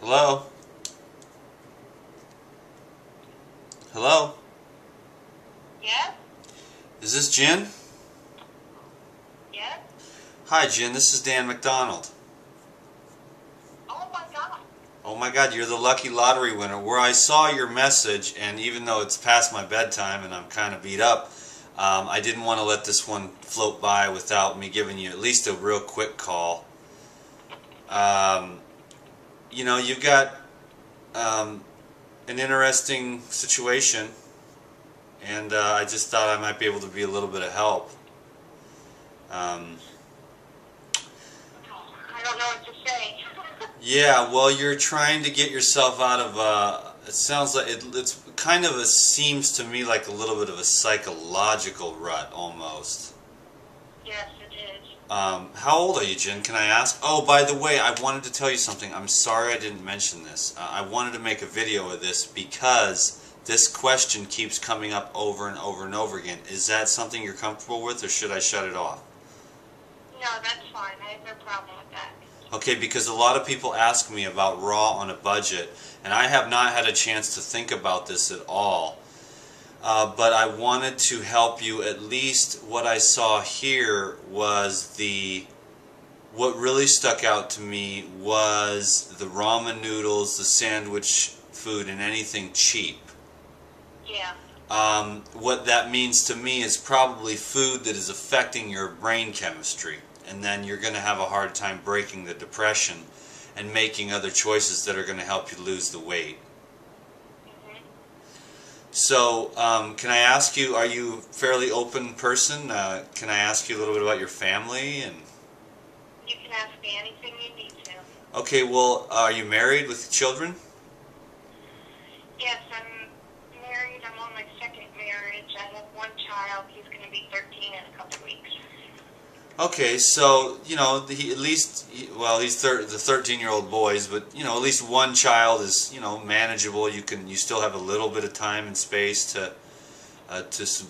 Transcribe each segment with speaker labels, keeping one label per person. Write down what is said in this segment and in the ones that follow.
Speaker 1: Hello? Hello?
Speaker 2: Yes?
Speaker 1: Is this Jen?
Speaker 2: Yes?
Speaker 1: Hi Jen, this is Dan McDonald.
Speaker 2: Oh my God.
Speaker 1: Oh my God, you're the lucky lottery winner. Where I saw your message, and even though it's past my bedtime and I'm kind of beat up, I didn't want to let this one float by without me giving you at least a real quick call. You know, you've got an interesting situation, and I just thought I might be able to be a little bit of help.
Speaker 2: I don't know what to say.
Speaker 1: Yeah, well, you're trying to get yourself out of, it sounds like, it's kind of seems to me like a little bit of a psychological rut, almost.
Speaker 2: Yes, it is.
Speaker 1: How old are you, Jen? Can I ask? Oh, by the way, I wanted to tell you something. I'm sorry I didn't mention this. I wanted to make a video of this because this question keeps coming up over and over and over again. Is that something you're comfortable with, or should I shut it off?
Speaker 2: No, that's fine. I have no problem with that.
Speaker 1: Okay, because a lot of people ask me about raw on a budget, and I have not had a chance to think about this at all. But I wanted to help you. At least what I saw here was what really stuck out to me was the ramen noodles, the sandwich food, and anything cheap.
Speaker 2: Yeah.
Speaker 1: What that means to me is probably food that is affecting your brain chemistry, and then you're going to have a hard time breaking the depression and making other choices that are going to help you lose the weight. So, can I ask you, are you a fairly open person? Can I ask you a little bit about your family? And
Speaker 2: You can ask me anything you need to.
Speaker 1: okay, well, are you married with children?
Speaker 2: Yes, I'm married. I'm on my second marriage. I have one child. He's going to be 13 in a couple weeks.
Speaker 1: Okay, so, you know, he's the 13-year-old boys, but, you know, at least one child is, you know, manageable. You still have a little bit of time and space to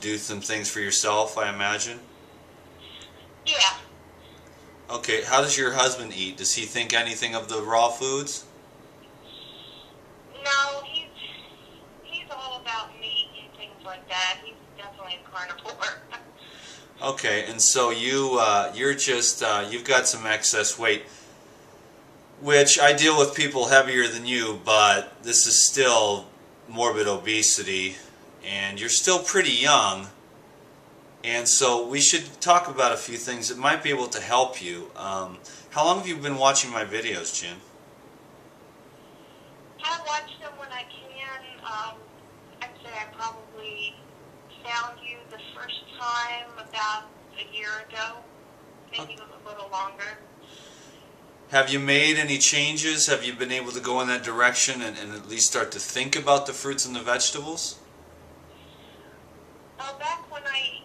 Speaker 1: do some things for yourself, I imagine.
Speaker 2: Yeah.
Speaker 1: Okay, how does your husband eat? Does he think anything of the raw foods?
Speaker 2: No, he's all about meat and things like that. He's definitely a carnivore.
Speaker 1: Okay, and so you're just you've got some excess weight, which I deal with people heavier than you, but this is still morbid obesity, and you're still pretty young, and so we should talk about a few things that might be able to help you. How long have you been watching my videos, Jen?
Speaker 2: I watch them when I can. I'd say I probably found you the first time about a year ago, maybe a little longer.
Speaker 1: Have you made any changes? Have you been able to go in that direction and at least start to think about the fruits and the vegetables?
Speaker 2: Back when I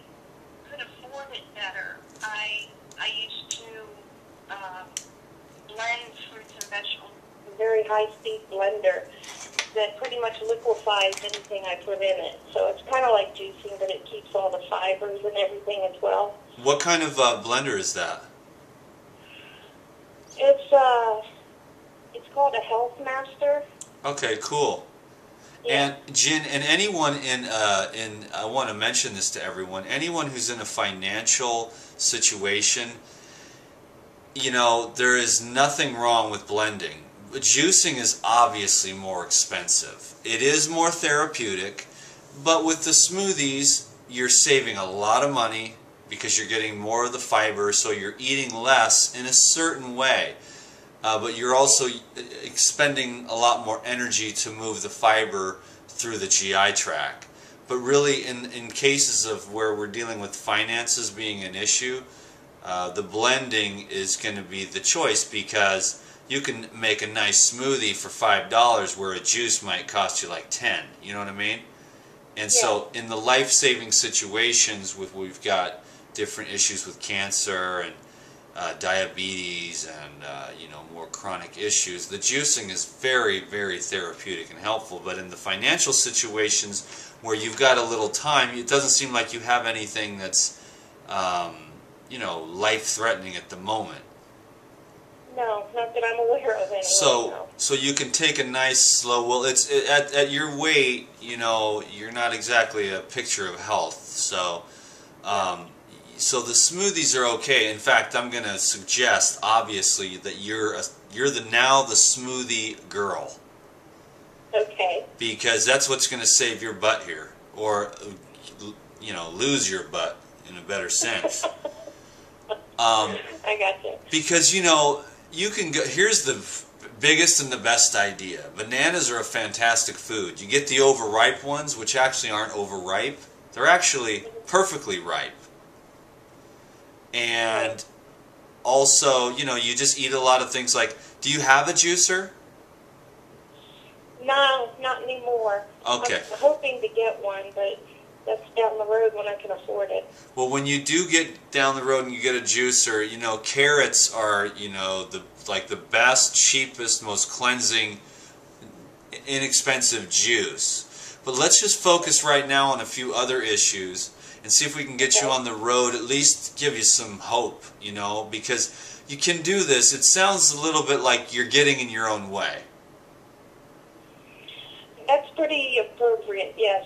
Speaker 2: could afford it better, I used to blend fruits and vegetables in a very high-speed blender that pretty much liquefies anything I put in it. So it's kind of like juicing, but it keeps all the fibers and everything as well.
Speaker 1: What kind of blender is that?
Speaker 2: It's called a Health Master.
Speaker 1: Okay, cool.
Speaker 2: Yeah.
Speaker 1: And Jen, and anyone I want to mention this to everyone, anyone who's in a financial situation, you know, there is nothing wrong with blending. Juicing is obviously more expensive. It is more therapeutic, but with the smoothies, you're saving a lot of money because you're getting more of the fiber, so you're eating less in a certain way. But you're also expending a lot more energy to move the fiber through the GI tract. But really, in cases of where we're dealing with finances being an issue, the blending is going to be the choice, because you can make a nice smoothie for $5 where a juice might cost you like 10. You know what I mean? And so in the life-saving situations, we've got different issues with cancer and diabetes and you know, more chronic issues, the juicing is very, very therapeutic and helpful. But in the financial situations where you've got a little time, it doesn't seem like you have anything that's you know, life-threatening at the moment.
Speaker 2: No, not that I'm aware of anyway.
Speaker 1: So you can take a nice slow. Well, at your weight, you know, you're not exactly a picture of health. So, so the smoothies are okay. In fact, I'm going to suggest, obviously, that you're now the smoothie girl.
Speaker 2: Okay.
Speaker 1: Because that's what's going to save your butt here, or you know, lose your butt in a better sense.
Speaker 2: I got you.
Speaker 1: Because you know. You can go. Here's the biggest and the best idea. Bananas are a fantastic food. You get the overripe ones, which actually aren't overripe. They're actually perfectly ripe. And also, you know, you just eat a lot of things like, do you have a juicer?
Speaker 2: No, not anymore.
Speaker 1: Okay.
Speaker 2: I'm hoping to get one, but that's down the road when I can afford it.
Speaker 1: Well, when you do get down the road and you get a juicer, you know, carrots are, you know, the best, cheapest, most cleansing, inexpensive juice. But let's just focus right now on a few other issues and see if we can get you on the road, at least give you some hope, you know, because you can do this. It sounds a little bit like you're getting in your own way.
Speaker 2: That's pretty appropriate, yes.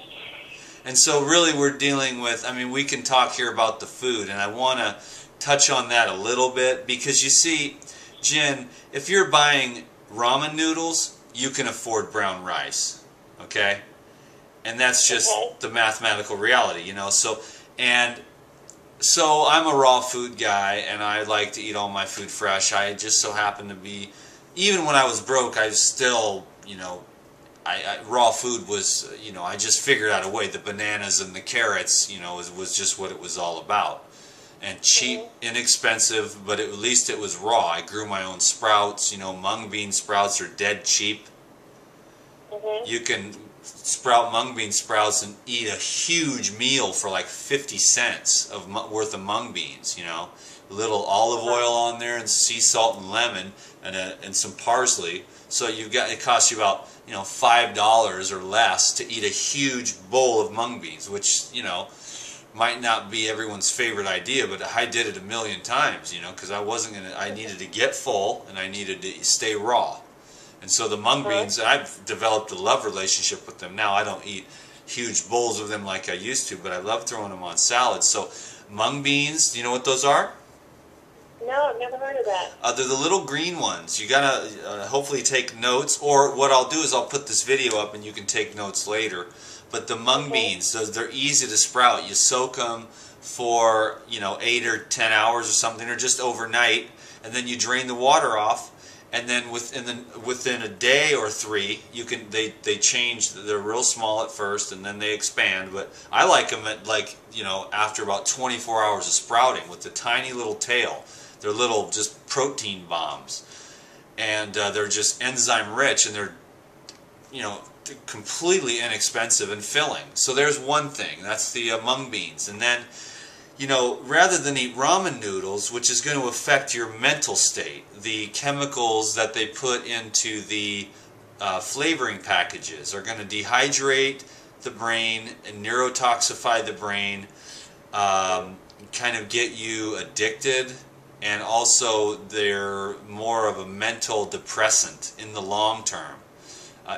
Speaker 1: And so really we're dealing with, I mean, we can talk here about the food, and I want to touch on that a little bit, because you see, Jen, if you're buying ramen noodles, you can afford brown rice, okay? And that's just the mathematical reality, you know? So I'm a raw food guy, and I like to eat all my food fresh. I just so happen to be, even when I was broke, I was still, you know, raw food was, you know, I just figured out a way. The bananas and the carrots, you know, was just what it was all about. And cheap, inexpensive, but at least it was raw. I grew my own sprouts. You know, mung bean sprouts are dead cheap. You can sprout mung bean sprouts and eat a huge meal for like 50 cents worth of mung beans, you know. A little olive oil on there and sea salt and lemon and some parsley. So it costs you about, you know, $5 or less to eat a huge bowl of mung beans, which, you know, might not be everyone's favorite idea, but I did it a million times, you know, because I needed to get full and I needed to stay raw. And so the mung beans, I've developed a love relationship with them now. I don't eat huge bowls of them like I used to, but I love throwing them on salads. So mung beans, do you know what those are?
Speaker 2: No, I've never heard of that.
Speaker 1: They're the little green ones. You gotta hopefully take notes, or what I'll do is I'll put this video up and you can take notes later. But the mung beans, they're easy to sprout. You soak them for, you know, 8 or 10 hours or something, or just overnight, and then you drain the water off. And then within a day or 3, you can they change. They're real small at first, and then they expand. But I like them at, like, you know, after about 24 hours of sprouting with the tiny little tail. They're little just protein bombs, and they're just enzyme rich, and they're, you know, completely inexpensive and filling. So there's one thing. That's the mung beans. And then, you know, rather than eat ramen noodles, which is going to affect your mental state, the chemicals that they put into the flavoring packages are going to dehydrate the brain and neurotoxify the brain, kind of get you addicted, and also they're more of a mental depressant in the long term.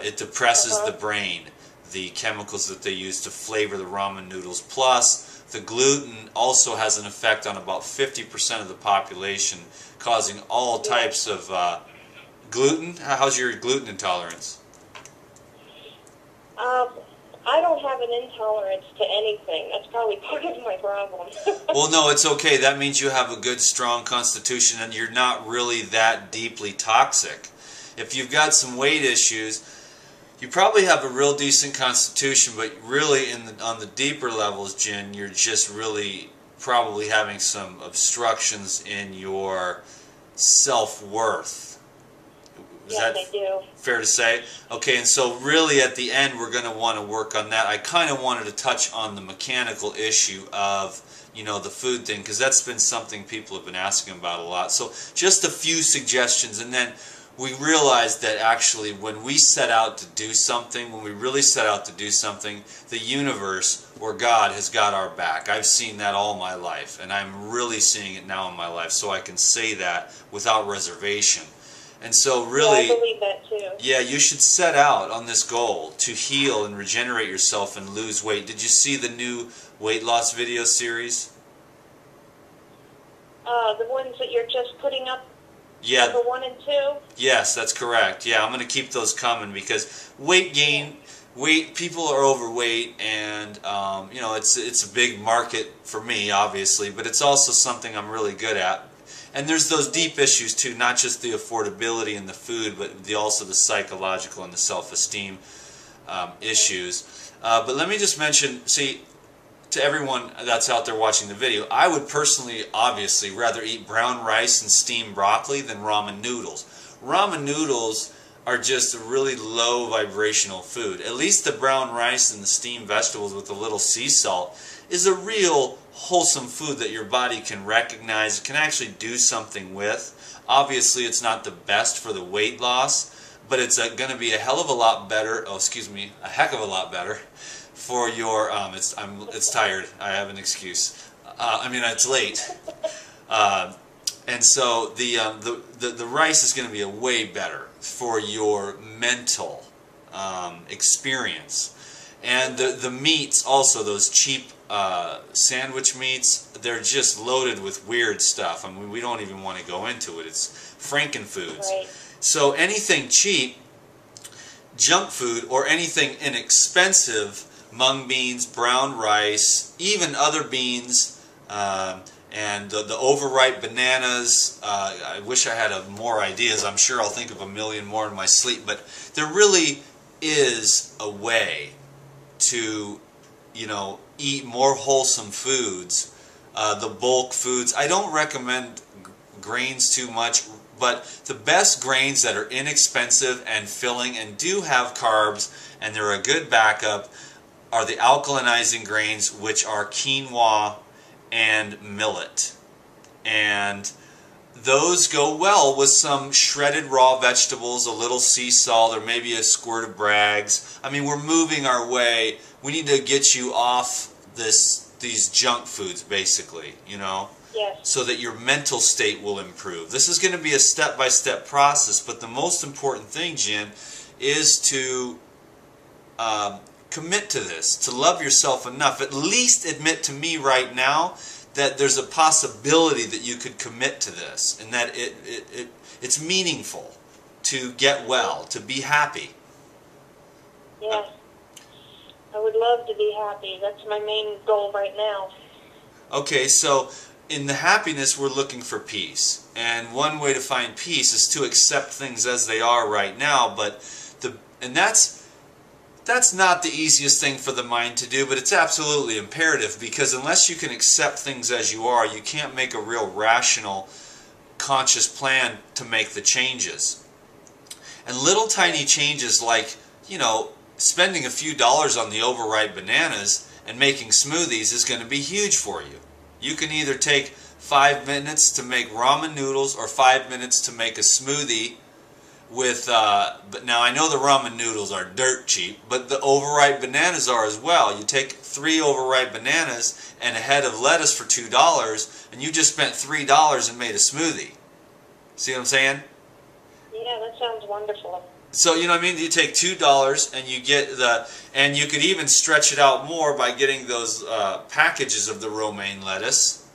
Speaker 1: It depresses the brain, the chemicals that they use to flavor the ramen noodles. Plus, the gluten also has an effect on about 50% of the population, causing all types of gluten. How's your gluten intolerance?
Speaker 2: I don't have an intolerance to anything. That's probably part of my problem.
Speaker 1: Well, no, it's okay. That means you have a good, strong constitution, and you're not really that deeply toxic. If you've got some weight issues, you probably have a real decent constitution, but really on the deeper levels, Jen, you're just really probably having some obstructions in your self-worth. Is that fair to say? Okay, and so really at the end we're going to want to work on that. I kind of wanted to touch on the mechanical issue of, you know, the food thing, because that's been something people have been asking about a lot. So just a few suggestions, and then we realized that actually when we set out to do something, when we really set out to do something, the universe or God has got our back. I've seen that all my life, and I'm really seeing it now in my life, so I can say that without reservation. And so really,
Speaker 2: yeah, I believe that too.
Speaker 1: Yeah, you should set out on this goal to heal and regenerate yourself and lose weight. Did you see the new weight loss video series?
Speaker 2: The ones that you're just putting up,
Speaker 1: Yeah.
Speaker 2: number 1 and 2?
Speaker 1: Yes, that's correct. Yeah, I'm going to keep those coming because weight gain, people are overweight, and you know, it's a big market for me, obviously, but it's also something I'm really good at. And there's those deep issues too, not just the affordability and the food, but also the psychological and the self-esteem issues. But let me just mention, see, to everyone that's out there watching the video, I would personally, obviously, rather eat brown rice and steamed broccoli than ramen noodles. Ramen noodles are just a really low vibrational food. At least the brown rice and the steamed vegetables with a little sea salt is a real wholesome food that your body can recognize, can actually do something with. Obviously, it's not the best for the weight loss, but it's going to be a hell of a lot better, a heck of a lot better for your, it's tired, I have an excuse. It's late. And so the rice is going to be a way better for your mental experience. And the meats also, those cheap sandwich meats, they're just loaded with weird stuff. I mean, we don't even want to go into it. It's frankenfoods.
Speaker 2: Right.
Speaker 1: So anything cheap, junk food, or anything inexpensive, mung beans, brown rice, even other beans, and the overripe bananas. I wish I had more ideas. I'm sure I'll think of a million more in my sleep. But there really is a way to, you know, eat more wholesome foods, the bulk foods. I don't recommend grains too much, but the best grains that are inexpensive and filling and do have carbs and they're a good backup are the alkalinizing grains, which are quinoa and millet. And those go well with some shredded raw vegetables, a little sea salt, or maybe a squirt of Bragg's. I mean, we're moving our way. We need to get you off these junk foods, basically, you know,
Speaker 2: Yes.
Speaker 1: so that your mental state will improve. This is going to be a step-by-step process, but the most important thing, Jen, is to commit to this, to love yourself enough. At least admit to me right now that there's a possibility that you could commit to this, and that it's meaningful to get well, to be happy.
Speaker 2: Yes. I would love to be happy. That's my main goal right now. Okay,
Speaker 1: so in the happiness, we're looking for peace. And one way to find peace is to accept things as they are right now. And that's not the easiest thing for the mind to do, but it's absolutely imperative, because unless you can accept things as you are, you can't make a real rational, conscious plan to make the changes. And little tiny changes like, you know, spending a few dollars on the overripe bananas and making smoothies is going to be huge for you. You can either take 5 minutes to make ramen noodles or 5 minutes to make a smoothie with, but now I know the ramen noodles are dirt cheap, but the overripe bananas are as well. You take 3 overripe bananas and a head of lettuce for $2, and you just spent $3 and made a smoothie. See what I'm saying?
Speaker 2: Yeah, that sounds wonderful.
Speaker 1: So, you know what I mean? You take $2 and you get and you could even stretch it out more by getting those packages of the romaine lettuce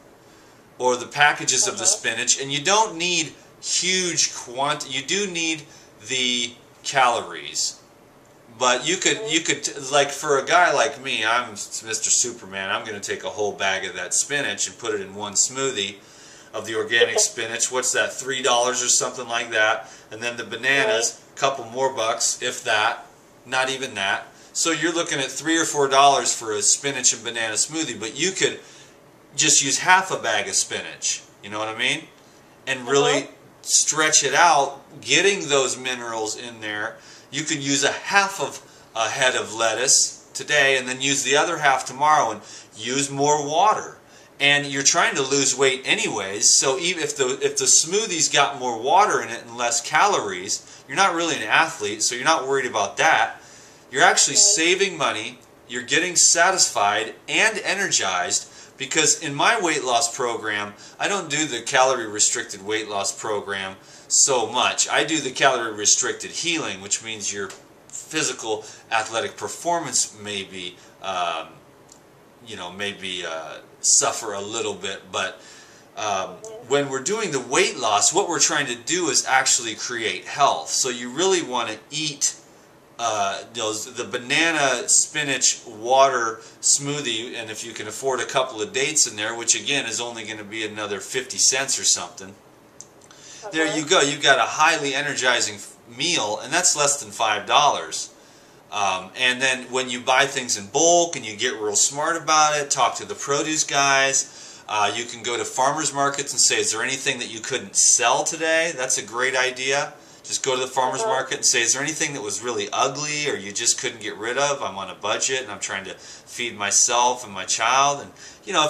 Speaker 1: or the packages of the spinach. And you don't need huge quantity. You do need the calories. But you could, like for a guy like me, I'm Mr. Superman, I'm going to take a whole bag of that spinach and put it in one smoothie of the organic spinach. What's that, $3 or something like that? And then the bananas, a couple more bucks, if that, not even that. So you're looking at $3 or $4 for a spinach and banana smoothie, but you could just use half a bag of spinach, you know what I mean? And really stretch it out, getting those minerals in there. You could use a half of a head of lettuce today and then use the other half tomorrow, and use more water. and you're trying to lose weight anyways, so even if the smoothie's got more water in it and less calories, you're not really an athlete, so you're not worried about that. You're actually saving money, you're getting satisfied and energized, because in my weight loss program, I don't do the calorie restricted weight loss program so much. I do the calorie restricted healing, which means your physical athletic performance may be suffer a little bit, but when we're doing the weight loss, what we're trying to do is actually create health. So you really want to eat the banana spinach water smoothie, and if you can afford a couple of dates in there, which again is only going to be another 50 cents or something, there you go. You've got a highly energizing meal, and that's less than $5. And then when you buy things in bulk and you get real smart about it, talk to the produce guys. You can go to farmers markets and say, is there anything that you couldn't sell today? That's a great idea. Just go to the farmers market and say, is there anything that was really ugly or you just couldn't get rid of? I'm on a budget and I'm trying to feed myself and my child. And you know,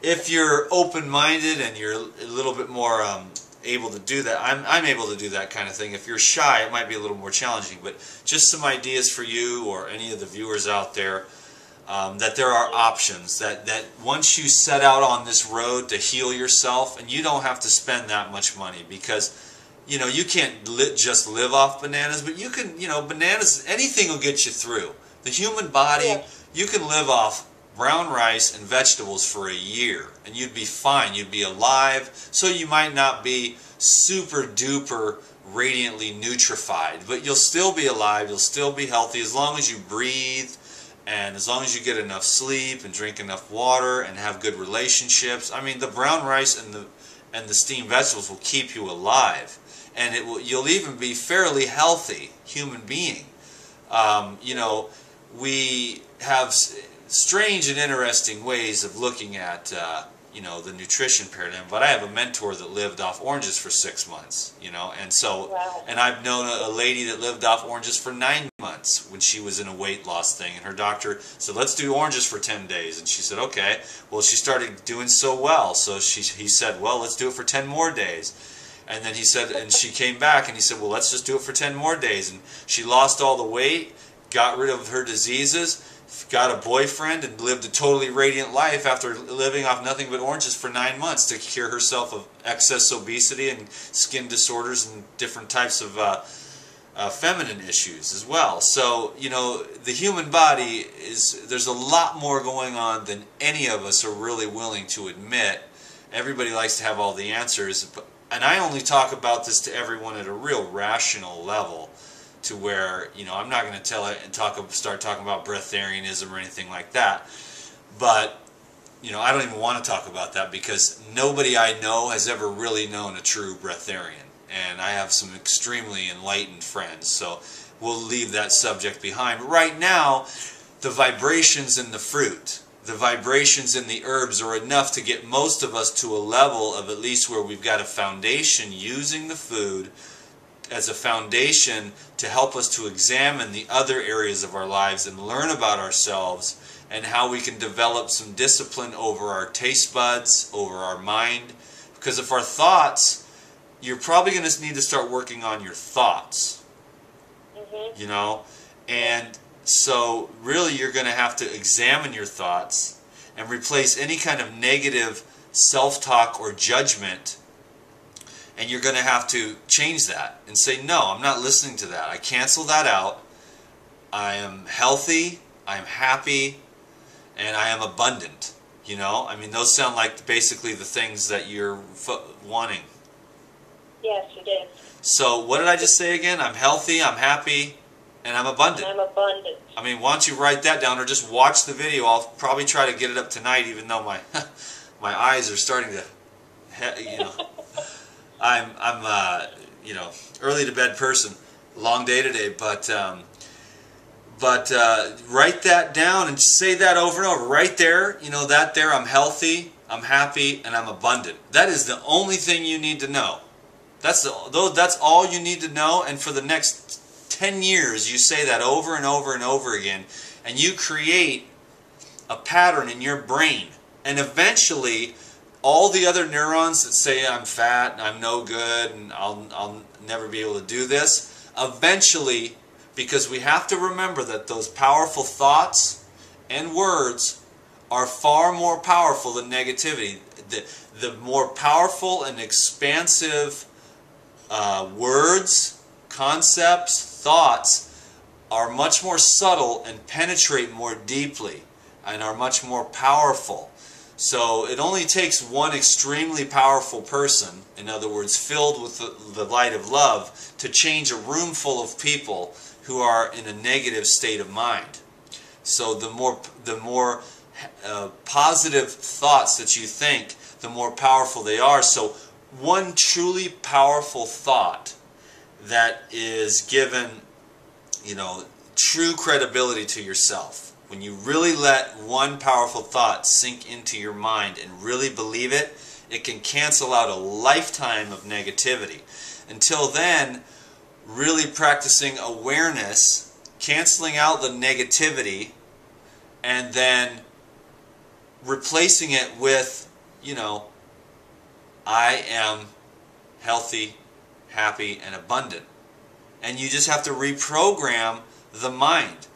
Speaker 1: if you're open-minded and you're a little bit more able to do that, I'm able to do that kind of thing. If you're shy, it might be a little more challenging. But just some ideas for you or any of the viewers out there, that there are options, that once you set out on this road to heal yourself, and you don't have to spend that much money, because you know, you can't just live off bananas, but you can, you know, bananas, anything will get you through. The human body, you can live off brown rice and vegetables for a year, and you'd be fine. You'd be alive, so you might not be super duper radiantly nutrified, but you'll still be alive, you'll still be healthy, as long as you breathe, and as long as you get enough sleep, and drink enough water, and have good relationships. I mean, the brown rice and the steamed vegetables will keep you alive. And you'll even be fairly healthy human being. You know, we have strange and interesting ways of looking at, you know, the nutrition paradigm. But I have a mentor that lived off oranges for 6 months, you know, and so, and I've known a lady that lived off oranges for 9 months when she was in a weight loss thing, and her doctor said, let's do oranges for 10 days, and she said, okay. Well, she started doing so well, so he said, well, let's do it for 10 more days. And then he said, and she came back and he said, well, let's just do it for 10 more days. And she lost all the weight, got rid of her diseases, got a boyfriend, and lived a totally radiant life after living off nothing but oranges for 9 months to cure herself of excess obesity and skin disorders and different types of feminine issues as well. So, you know, the human body there's a lot more going on than any of us are really willing to admit. Everybody likes to have all the answers, and I only talk about this to everyone at a real rational level, to where, you know, I'm not going to start talking about breatharianism or anything like that. But, you know, I don't even want to talk about that, because nobody I know has ever really known a true breatharian. And I have some extremely enlightened friends, so we'll leave that subject behind. But right now, the vibrations in the fruit, the vibrations in the herbs are enough to get most of us to a level of at least where we've got a foundation using the food as a foundation to help us to examine the other areas of our lives and learn about ourselves and how we can develop some discipline over our taste buds, over our mind. Because if our thoughts, you're probably going to need to start working on your thoughts, you know, and so really you're going to have to examine your thoughts and replace any kind of negative self-talk or judgment, and you're going to have to change that and say, no, I'm not listening to that. I cancel that out. I am healthy, I am happy, and I am abundant. You know, I mean, those sound like basically the things that you're wanting.
Speaker 2: Yes, you did.
Speaker 1: So what did I just say again? I'm healthy, I'm happy, and I'm abundant.
Speaker 2: I'm abundant. I
Speaker 1: mean, why don't you write that down or just watch the video? I'll probably try to get it up tonight, even though my my eyes are starting to, you know, I'm you know, early to bed person, long day today, but write that down and say that over and over. Right there, you know, that there, I'm healthy, I'm happy, and I'm abundant. That is the only thing you need to know. That's all you need to know, and for the next 10 years you say that over and over and over again, and you create a pattern in your brain And eventually, all the other neurons that say I'm fat and I'm no good and I'll never be able to do this, eventually, because we have to remember that those powerful thoughts and words are far more powerful than negativity. The more powerful and expansive words, concepts, thoughts are much more subtle and penetrate more deeply and are much more powerful. So it only takes one extremely powerful person, in other words, filled with the light of love, to change a room full of people who are in a negative state of mind. So the more positive thoughts that you think, the more powerful they are. So one truly powerful thought that is given, true credibility to yourself. When you really let one powerful thought sink into your mind and really believe it, it can cancel out a lifetime of negativity. Until then, really practicing awareness, canceling out the negativity, and then replacing it with, I am healthy, happy, and abundant. And you just have to reprogram the mind.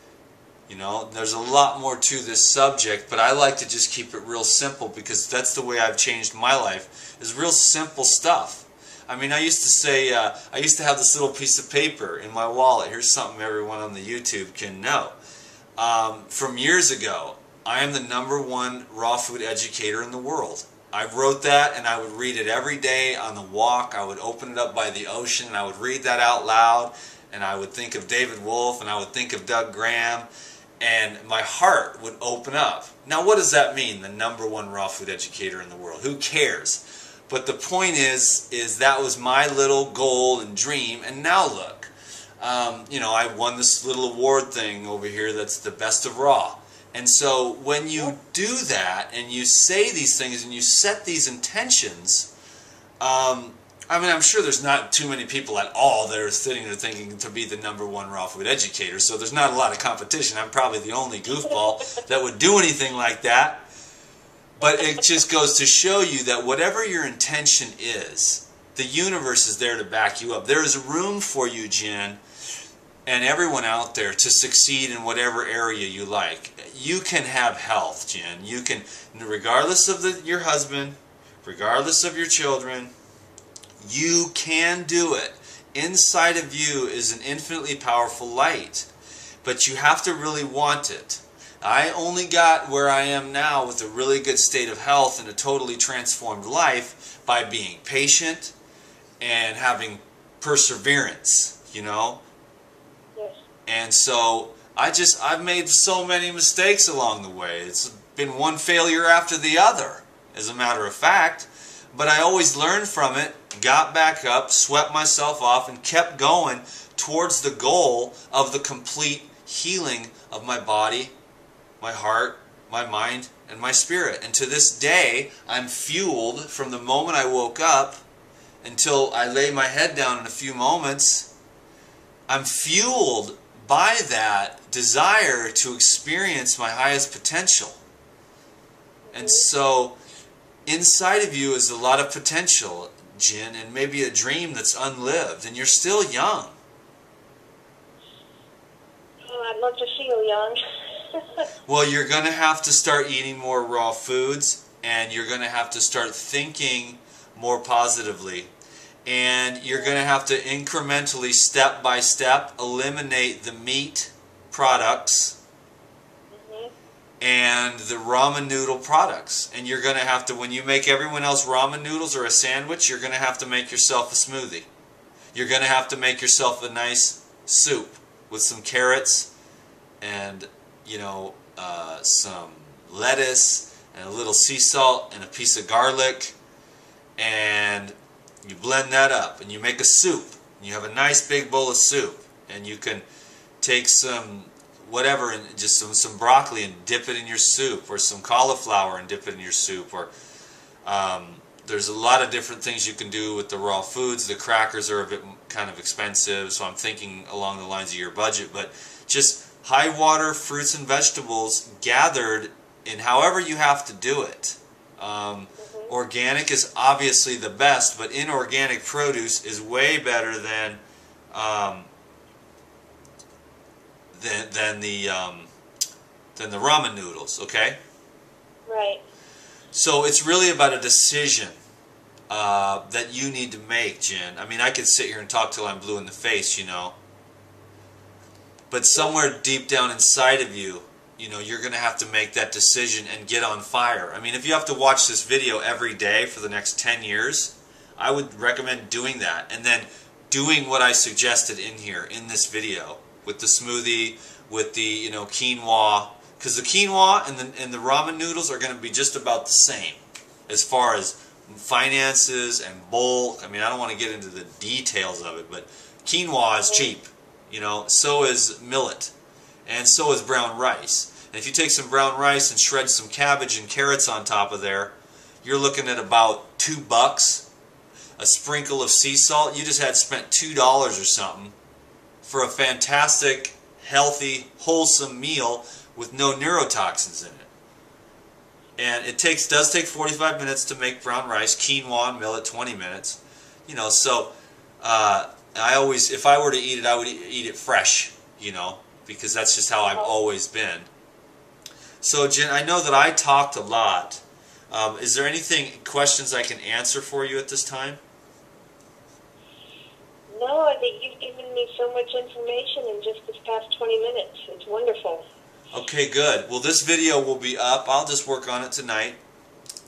Speaker 1: There's a lot more to this subject, but I like to just keep it real simple because that's the way I've changed my life, is real simple stuff. I mean, I used to say, I used to have this little piece of paper in my wallet. Here's something everyone on the YouTube can know. From years ago, I am the #1 raw food educator in the world. I wrote that and I would read it every day on the walk. I would open it up by the ocean and I would read that out loud. And I would think of David Wolfe and I would think of Doug Graham. And my heart would open up. Now what does that mean, the #1 raw food educator in the world? Who cares? But the point is that was my little goal and dream. And now look, I won this little award thing over here that's the best of raw. And so when you do that and you say these things and you set these intentions, I'm sure there's not too many people at all that are sitting there thinking to be the #1 raw food educator, so there's not a lot of competition. I'm probably the only goofball that would do anything like that. But it just goes to show you that whatever your intention is, the universe is there to back you up. There is room for you, Jen, and everyone out there, to succeed in whatever area you like. You can have health, Jen. You can, regardless of your husband, regardless of your children, you can do it. Inside of you is an infinitely powerful light, but you have to really want it. I only got where I am now with a really good state of health and a totally transformed life by being patient and having perseverance, Yes. And so I've made so many mistakes along the way. It's been one failure after the other, as a matter of fact. But I always learned from it, got back up, swept myself off, and kept going towards the goal of the complete healing of my body, my heart, my mind, and my spirit. And to this day, I'm fueled from the moment I woke up until I lay my head down in a few moments. I'm fueled by that desire to experience my highest potential. And so inside of you is a lot of potential, Jen, and maybe a dream that's unlived, and you're still young.
Speaker 2: Oh, I'd love to feel young.
Speaker 1: Well, you're going to have to start eating more raw foods, and you're going to have to start thinking more positively. And you're going to have to incrementally, step by step, eliminate the meat products and the ramen noodle products. And you're going to have to, when you make everyone else ramen noodles or a sandwich, you're going to have to make yourself a smoothie. You're going to have to make yourself a nice soup with some carrots and, some lettuce and a little sea salt and a piece of garlic, and you blend that up and you make a soup. You have a nice big bowl of soup, and you can take some whatever, and just some broccoli and dip it in your soup, or some cauliflower and dip it in your soup, or there's a lot of different things you can do with the raw foods. The crackers are a bit kind of expensive, so I'm thinking along the lines of your budget, but just high water fruits and vegetables gathered in however you have to do it. Organic is obviously the best, but inorganic produce is way better than the ramen noodles. Okay.
Speaker 2: Right.
Speaker 1: So it's really about a decision that you need to make, Jen. I mean, I could sit here and talk till I'm blue in the face, you know. But somewhere deep down inside of you, you know, you're going to have to make that decision and get on fire. I mean, if you have to watch this video every day for the next 10 years, I would recommend doing that. And then doing what I suggested in here, in this video, with the smoothie, with the, you know, quinoa. Because the quinoa and the ramen noodles are going to be just about the same as far as finances and bulk. I mean, I don't want to get into the details of it, but quinoa is cheap. You know, so is millet. And so is brown rice. And if you take some brown rice and shred some cabbage and carrots on top of there, you're looking at about $2, a sprinkle of sea salt. You just had spent $2 or something for a fantastic, healthy, wholesome meal with no neurotoxins in it. And it does take 45 minutes to make brown rice, quinoa and millet 20 minutes. You know, so if I were to eat it, I would eat it fresh, you know, because that's just how I've always been. So, Jen, I know that I talked a lot. Is there questions I can answer for you at this time?
Speaker 2: No, I think you've given me so much information in just this past 20 minutes. It's wonderful.
Speaker 1: Okay, good. Well, this video will be up. I'll just work on it tonight.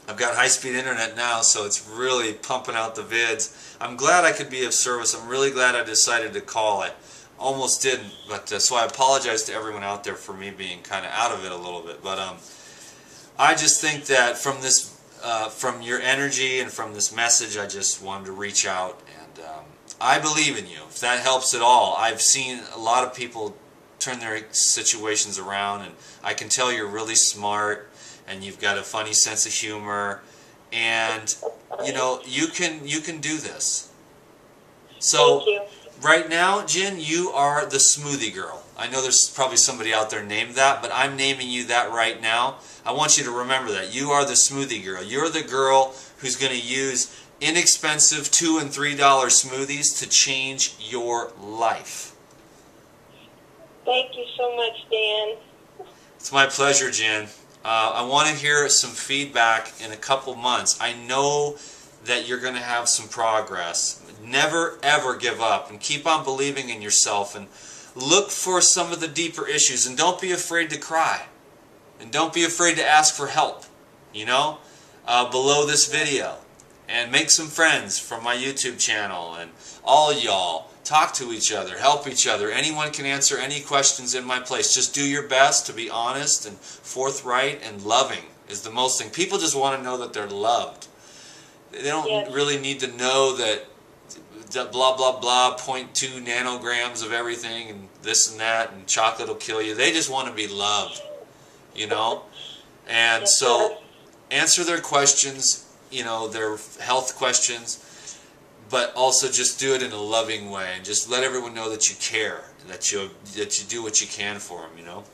Speaker 1: I've got high-speed internet now, so it's really pumping out the vids. I'm glad I could be of service. I'm really glad I decided to call it. Almost didn't, but so I apologize to everyone out there for me being kind of out of it a little bit. But I just think that from this, from your energy and from this message, I just wanted to reach out, and I believe in you. If that helps at all, I've seen a lot of people turn their situations around, and I can tell you're really smart, and you've got a funny sense of humor, and you know you can do this. So.
Speaker 2: Thank you.
Speaker 1: Right now, Jen, you are the smoothie girl. I know there's probably somebody out there named that, but I'm naming you that right now. I want you to remember that. You are the smoothie girl. You're the girl who's going to use inexpensive $2 and $3 smoothies to change your life.
Speaker 2: Thank you so much, Dan.
Speaker 1: It's my pleasure, Jen. I want to hear some feedback in a couple months. I know that you're going to have some progress. Never ever give up, and keep on believing in yourself, and look for some of the deeper issues, and don't be afraid to cry, and don't be afraid to ask for help, you know, below this video. And make some friends from my YouTube channel, and all y'all talk to each other, help each other. Anyone can answer any questions in my place. Just do your best to be honest and forthright, and loving is the most thing. People just want to know that they're loved. They don't really need to know that blah blah blah 0.2 nanograms of everything and this and that and chocolate will kill you. They just want to be loved, you know. And so answer their questions, you know, their health questions, but also just do it in a loving way, and just let everyone know that you care, that you do what you can for them, you know.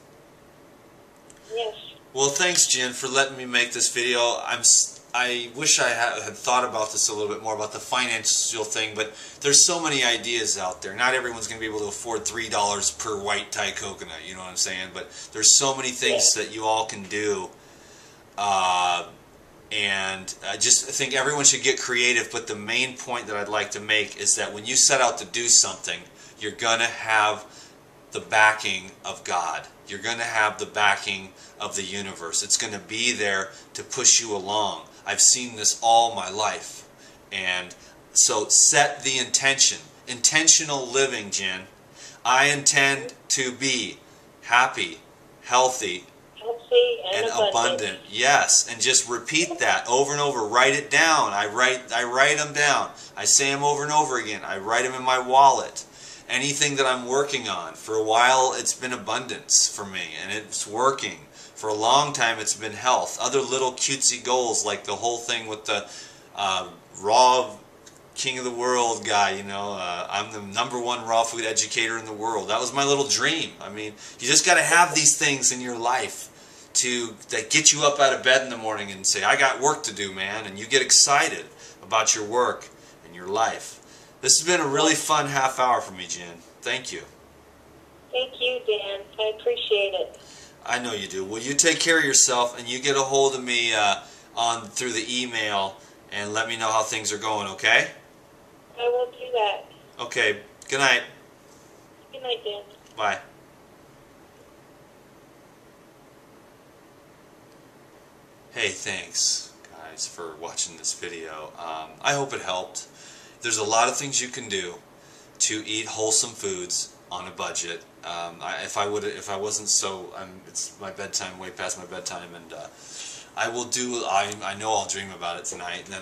Speaker 2: Yes.
Speaker 1: Well, thanks, Jen, for letting me make this video. I wish I had thought about this a little bit more, about the financial thing, but there's so many ideas out there. Not everyone's going to be able to afford $3 per white Thai coconut, you know what I'm saying? But there's so many things that you all can do, and I just think everyone should get creative, but the main point that I'd like to make is that when you set out to do something, you're going to have the backing of God. You're going to have the backing of the universe. It's going to be there to push you along. I've seen this all my life. And so set the intention. Intentional living, Jen. I intend to be happy, healthy, and abundant. Yes, and just repeat that over and over. Write it down. I write them down. I say them over and over again. I write them in my wallet. Anything that I'm working on. For a while, it's been abundance for me, and it's working. For a long time, it's been health. Other little cutesy goals, like the whole thing with the raw king of the world guy, you know. I'm the #1 raw food educator in the world. That was my little dream. I mean, you just got to have these things in your life that get you up out of bed in the morning and say, I got work to do, man, and you get excited about your work and your life. This has been a really fun half hour for me, Jen. Thank you.
Speaker 2: Thank you, Dan. I appreciate it.
Speaker 1: I know you do. Well, you take care of yourself, and you get a hold of me through the email, and let me know how things are going, okay?
Speaker 2: I will do that.
Speaker 1: Okay. Good night.
Speaker 2: Good night, Dan.
Speaker 1: Bye. Hey, thanks, guys, for watching this video. I hope it helped. There's a lot of things you can do to eat wholesome foods on a budget. If I wasn't so, it's my bedtime, way past my bedtime, and I know I'll dream about it tonight, and then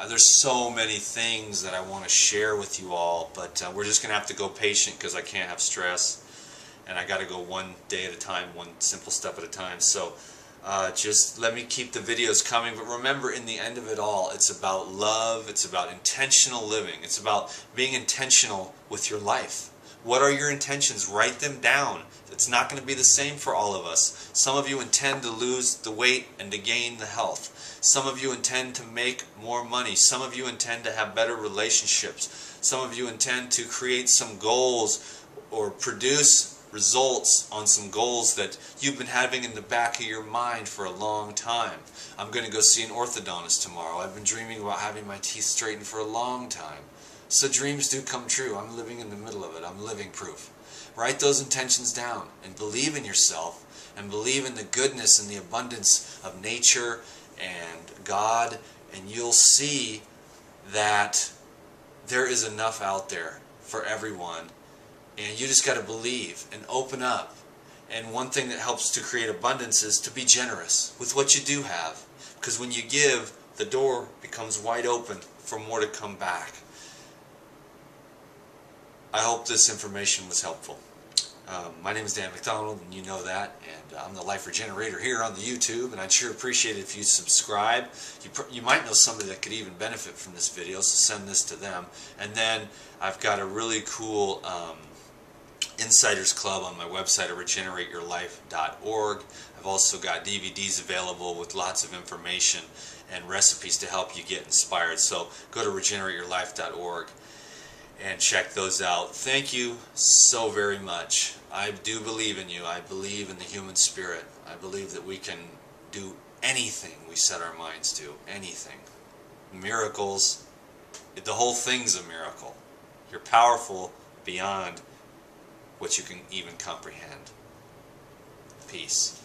Speaker 1: there's so many things that I want to share with you all, but we're just gonna have to go patient because I can't have stress, and I got to go one day at a time, one simple step at a time. So just let me keep the videos coming. But remember, in the end of it all, it's about love. It's about intentional living. It's about being intentional with your life. What are your intentions? Write them down. It's not going to be the same for all of us. Some of you intend to lose the weight and to gain the health. Some of you intend to make more money. Some of you intend to have better relationships. Some of you intend to create some goals or produce results on some goals that you've been having in the back of your mind for a long time. I'm going to go see an orthodontist tomorrow. I've been dreaming about having my teeth straightened for a long time. So dreams do come true. I'm living in the middle of it. I'm living proof. Write those intentions down and believe in yourself and believe in the goodness and the abundance of nature and God, and you'll see that there is enough out there for everyone. And you just got to believe and open up. And one thing that helps to create abundance is to be generous with what you do have. Because when you give, the door becomes wide open for more to come back. I hope this information was helpful. My name is Dan McDonald, and you know that. And I'm the Life Regenerator here on the YouTube. And I'd sure appreciate it if you subscribe. You might know somebody that could even benefit from this video, so send this to them. And then I've got a really cool Insiders Club on my website at regenerateyourlife.org. I've also got DVDs available with lots of information and recipes to help you get inspired. So go to regenerateyourlife.org and check those out. Thank you so very much. I do believe in you. I believe in the human spirit. I believe that we can do anything we set our minds to. Anything. Miracles. The whole thing's a miracle. You're powerful beyond what you can even comprehend. Peace.